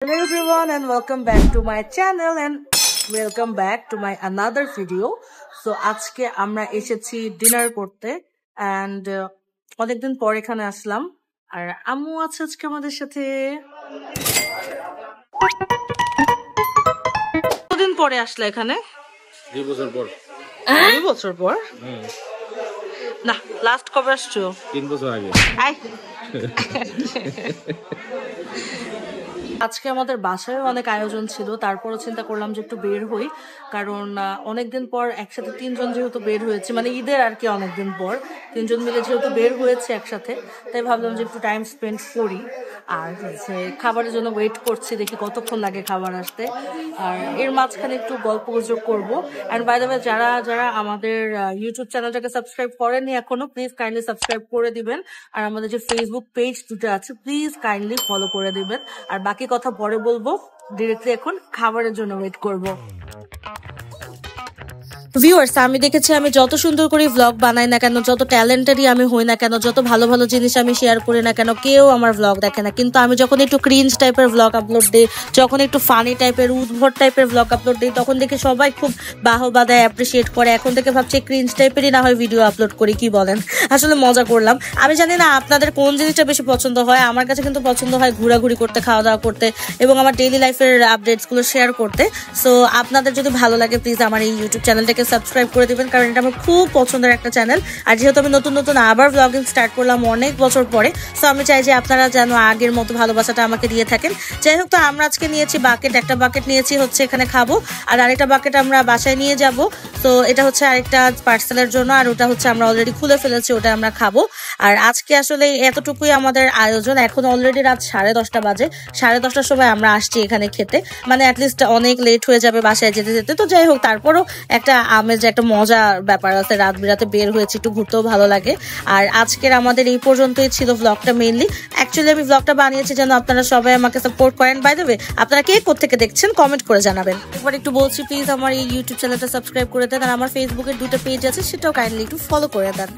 Hello everyone and welcome back to my channel and welcome back to my another video. So আজকে আমরা এসেছি dinner করতে and অনেকদিন পর এখানে আসলাম আর আম্মু আছে আজকে আমাদের সাথে। কতদিন পরে আসলে এখানে? 2 বছর পর। 2 বছর পর? না, লাস্ট কবে আসছো? 3 বছর আগে। আজকে আমাদের বাসায় অনেক আয়োজন ছিল, তারপরও চিন্তা করলাম যে একটু বের হই, কারণ অনেকদিন পর একসাথে তিনজন যেহেতু বের হয়েছে, মানে ঈদের আর কি অনেকদিন পর তিনজন মিলে যেহেতু বের হয়েছে একসাথে, তাই ভাবলাম যে একটু টাইম স্পেন্ড করি। আর হচ্ছে খাবারের জন্য ওয়েট করছি, দেখি কতক্ষণ লাগে খাবার আসতে, আর এর মাঝখানে একটু গল্প গুজব করবো। অ্যান্ড বাই দ্য ওয়ে যারা যারা আমাদের ইউটিউব চ্যানেলটাকে সাবস্ক্রাইব করেননি এখনো, প্লিজ কাইন্ডলি সাবস্ক্রাইব করে দিবেন, আর আমাদের যে ফেসবুক পেজ দুটো আছে প্লিজ কাইন্ডলি ফলো করে দিবেন। আর বাকি কথা পরে বলবো, ডিরেক্টলি এখন খাবারের জন্য ওয়েট করবো। ভিউয়ার্স, আমি দেখেছি আমি যত সুন্দর করে ভ্লগ বানাই না কেন, যত ট্যালেন্টেডই আমি হই না কেন, যত ভালো ভালো জিনিস আমি শেয়ার করি না কেন, কেউ আমার ভ্লগ দেখে না। কিন্তু আমি যখন একটু ক্রিঞ্জ টাইপের ভ্লগ আপলোড দিই, যখন একটু ফানি টাইপের উদ্ভট টাইপের ভ্লগ আপলোড দিই, তখন দেখে সবাই খুব বাহবা দেয়, অ্যাপ্রিসিয়েট করে। এখন থেকে ভাবছি ক্রিঞ্জ টাইপেরই না হয় ভিডিও আপলোড করি, কি বলেন? আসলে মজা করলাম। আমি জানি না আপনাদের কোন জিনিসটা বেশি পছন্দ হয়, আমার কাছে কিন্তু পছন্দ হয় ঘোরাঘুরি করতে, খাওয়া দাওয়া করতে এবং আমার ডেইলি লাইফের আপডেটসগুলো শেয়ার করতে। সো আপনাদের যদি ভালো লাগে প্লিজ আমার এই ইউটিউব চ্যানেলটাকে সাবস্ক্রাইব করে দিবেন, কারণ এটা আমার খুব পছন্দের একটা চ্যানেল। আর যেহেতু আমি নতুন নতুন আবার ব্লগিং স্টার্ট করলাম অনেক বছর পরে, সো আমি চাই যে আপনারা যেন আগের মতো ভালোবাসাটা আমাকে দিয়ে থাকেন। যাই হোক, তো আমরা আজকে নিয়েছি বাকেট, একটা বাকেট নিয়েছি হচ্ছে এখানে খাবো, আর আরেকটা বাকেট আমরা বাসায় নিয়ে যাব। তো এটা হচ্ছে আরেকটা পার্সেলের জন্য, আর ওটা হচ্ছে আমরা অলরেডি খুলে ফেলেছি, ওটা আমরা খাবো। আর আজকে আসলে এতটুকুই আমাদের আয়োজন। এখন অলরেডি রাত 10:30 বাজে, 10:30টার সময় আমরা আসছি এখানে খেতে, মানে অ্যাটলিস্ট অনেক লেট হয়ে যাবে বাসায় যেতে যেতে। তো যাই হোক, তারপরও একটা আমেজ, একটা মজার ব্যাপার আছে, রাত বিরাতে বের হয়েছি, একটু ঘুরতেও ভালো লাগে। আর আজকের আমাদের এই পর্যন্তই ছিল ভ্লগটা। মেইনলি অ্যাকচুয়ালি আমি ভ্লগটা বানিয়েছি যেন আপনারা সবাই আমাকে সাপোর্ট করেন। বাই দ্য ওয়ে, আপনারা কে কোত্থেকে দেখছেন কমেন্ট করে জানাবেন। একবার একটু বলছি, প্লিজ আমার এই ইউটিউব চ্যানেলটা সাবস্ক্রাইব করে দেন, আর আমার ফেসবুকের 2টা পেজ আছে, সেটাও কাইন্ডলি একটু ফলো করে দেন।